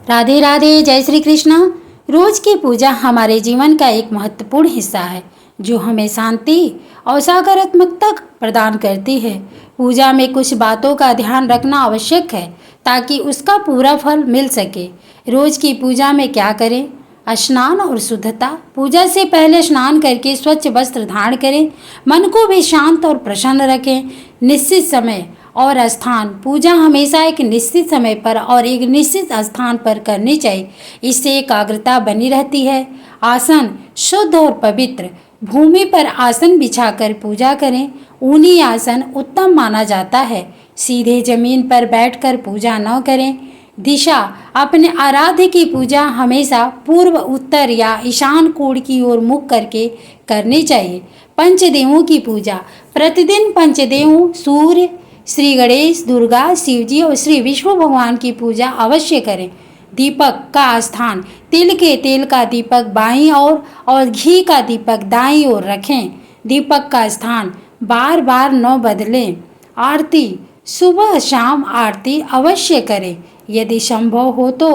राधे राधे, जय श्री कृष्णा। रोज की पूजा हमारे जीवन का एक महत्वपूर्ण हिस्सा है जो हमें शांति और सकारात्मकता प्रदान करती है। पूजा में कुछ बातों का ध्यान रखना आवश्यक है ताकि उसका पूरा फल मिल सके। रोज की पूजा में क्या करें? स्नान और शुद्धता। पूजा से पहले स्नान करके स्वच्छ वस्त्र धारण करें। मन को भी शांत और प्रसन्न रखें। निश्चित समय और स्थान। पूजा हमेशा एक निश्चित समय पर और एक निश्चित स्थान पर करनी चाहिए। इससे एकाग्रता बनी रहती है। आसन शुद्ध और पवित्र। भूमि पर आसन बिछाकर पूजा करें। ऊनी आसन उत्तम माना जाता है। सीधे जमीन पर बैठकर पूजा न करें। दिशा अपने आराध्य की पूजा हमेशा पूर्व, उत्तर या ईशान कोण की ओर मुख करके करनी चाहिए। पंचदेवों की पूजा। प्रतिदिन पंचदेवों सूर्य, श्री गणेश, दुर्गा, शिवजी और श्री विष्णु भगवान की पूजा अवश्य करें। दीपक का स्थान। तिल के तेल का दीपक बाईं ओर और घी का दीपक दाईं ओर रखें। दीपक का स्थान बार बार न बदलें। आरती सुबह शाम आरती अवश्य करें। यदि संभव हो तो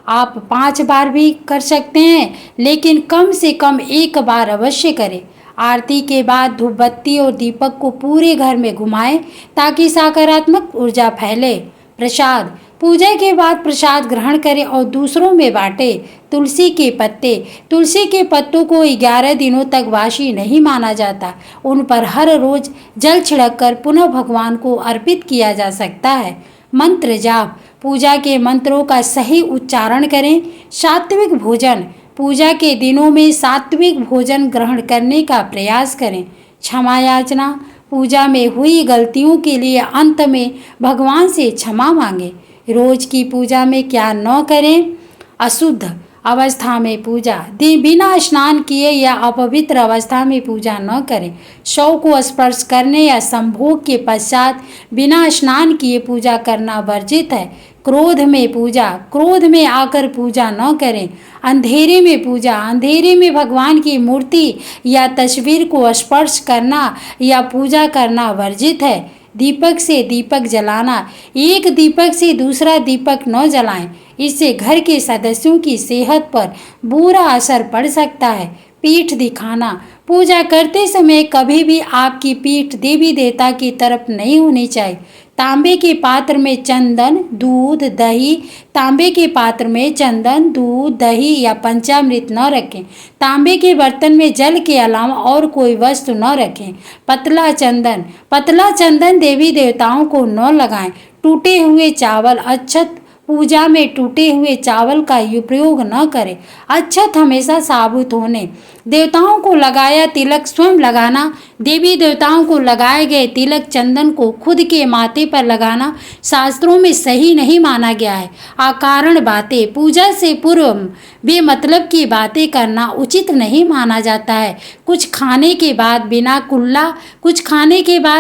आप 5 बार भी कर सकते हैं, लेकिन कम से कम 1 बार अवश्य करें। आरती के बाद धूप बत्ती और दीपक को पूरे घर में घुमाएं ताकि सकारात्मक ऊर्जा फैले। प्रसाद। पूजा के बाद प्रसाद ग्रहण करें और दूसरों में बांटें। तुलसी के पत्ते। तुलसी के पत्तों को 11 दिनों तक वासी नहीं माना जाता। उन पर हर रोज जल छिड़ककर पुनः भगवान को अर्पित किया जा सकता है। मंत्र जाप। पूजा के मंत्रों का सही उच्चारण करें। सात्विक भोजन। पूजा के दिनों में सात्विक भोजन ग्रहण करने का प्रयास करें। क्षमा याचना। पूजा में हुई गलतियों के लिए अंत में भगवान से क्षमा मांगे। रोज की पूजा में क्या न करें? अशुद्ध अवस्था में पूजा। बिना स्नान किए या अपवित्र अवस्था में पूजा न करें। शव को स्पर्श करने या संभोग के पश्चात बिना स्नान किए पूजा करना वर्जित है। क्रोध में पूजा। क्रोध में आकर पूजा न करें। अंधेरे में पूजा। अंधेरे में भगवान की मूर्ति या तस्वीर को स्पर्श करना या पूजा करना वर्जित है। दीपक से दीपक जलाना। एक दीपक से दूसरा दीपक न जलाएं, इससे घर के सदस्यों की सेहत पर बुरा असर पड़ सकता है। पीठ दिखाना। पूजा करते समय कभी भी आपकी पीठ देवी देवता की तरफ नहीं होनी चाहिए। तांबे के पात्र में चंदन, दूध, दही। तांबे के पात्र में चंदन, दूध, दही या पंचामृत न रखें। तांबे के बर्तन में जल के अलावा और कोई वस्तु न रखें। पतला चंदन। पतला चंदन देवी देवताओं को न लगाएं। टूटे हुए चावल। अक्षत। पूजा में टूटे हुए चावल का प्रयोग न करें। अक्षत हमेशा साबुत होने। देवताओं को लगाया तिलक स्वयं लगाना। देवी देवताओं को लगाए गए तिलक चंदन को खुद के माथे पर लगाना शास्त्रों में सही नहीं माना गया है। अकारण बातें। पूजा से पूर्व बेमतलब की बातें करना उचित नहीं माना जाता है। कुछ खाने के बाद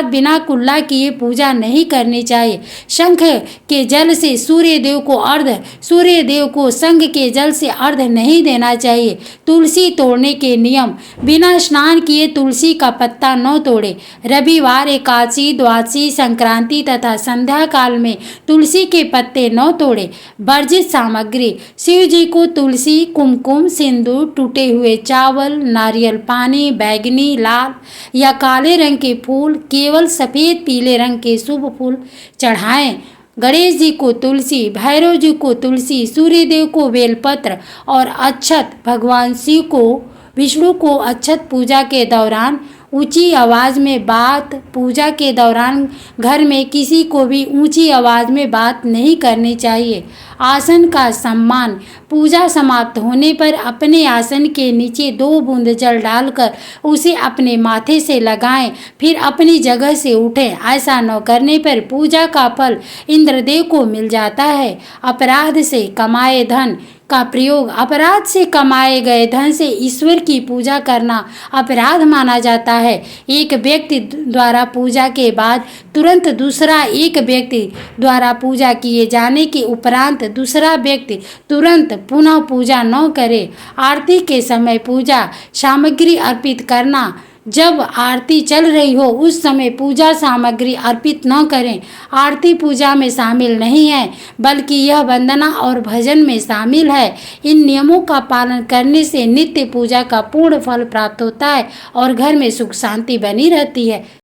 बिना कुल्ला किए पूजा नहीं करनी चाहिए। शंख के जल से सूर्य देव को अर्घ, सूर्य देव को शंख के जल से अर्घ नहीं देना चाहिए। तुलसी तोड़ने के नियम। बिना स्नान किए तुलसी का पत्ता न तोड़े। रविवार, एकादशी, द्वादशी, संक्रांति तथा संध्या काल में तुलसी के पत्ते न तोड़े। वर्जित सामग्री। शिव जी को तुलसी, कुमकुम, सिंदूर, टूटे हुए चावल, नारियल पानी, बैगनी, लाल या काले रंग के फूल, केवल सफ़ेद पीले रंग के शुभ फूल चढ़ाएं। गणेश जी को तुलसी, भैरव जी को तुलसी, सूर्य देव को बेलपत्र और अक्षत, भगवान शिव को, विष्णु को अक्षत। पूजा के दौरान ऊंची आवाज़ में बात। पूजा के दौरान घर में किसी को भी ऊंची आवाज़ में बात नहीं करनी चाहिए। आसन का सम्मान। पूजा समाप्त होने पर अपने आसन के नीचे 2 बूंद जल डालकर उसे अपने माथे से लगाएं, फिर अपनी जगह से उठें। ऐसा न करने पर पूजा का फल इंद्रदेव को मिल जाता है। अपराध से कमाए धन का प्रयोग। अपराध से कमाए गए धन से ईश्वर की पूजा करना अपराध माना जाता है। एक व्यक्ति द्वारा पूजा के बाद तुरंत दूसरा एक व्यक्ति द्वारा पूजा किए जाने के उपरांत दूसरा व्यक्ति तुरंत पुनः पूजा न करे। आरती के समय पूजा सामग्री अर्पित करना जब आरती चल रही हो उस समय पूजा सामग्री अर्पित न करें। आरती पूजा में शामिल नहीं है, बल्कि यह वंदना और भजन में शामिल है। इन नियमों का पालन करने से नित्य पूजा का पूर्ण फल प्राप्त होता है और घर में सुख शांति बनी रहती है।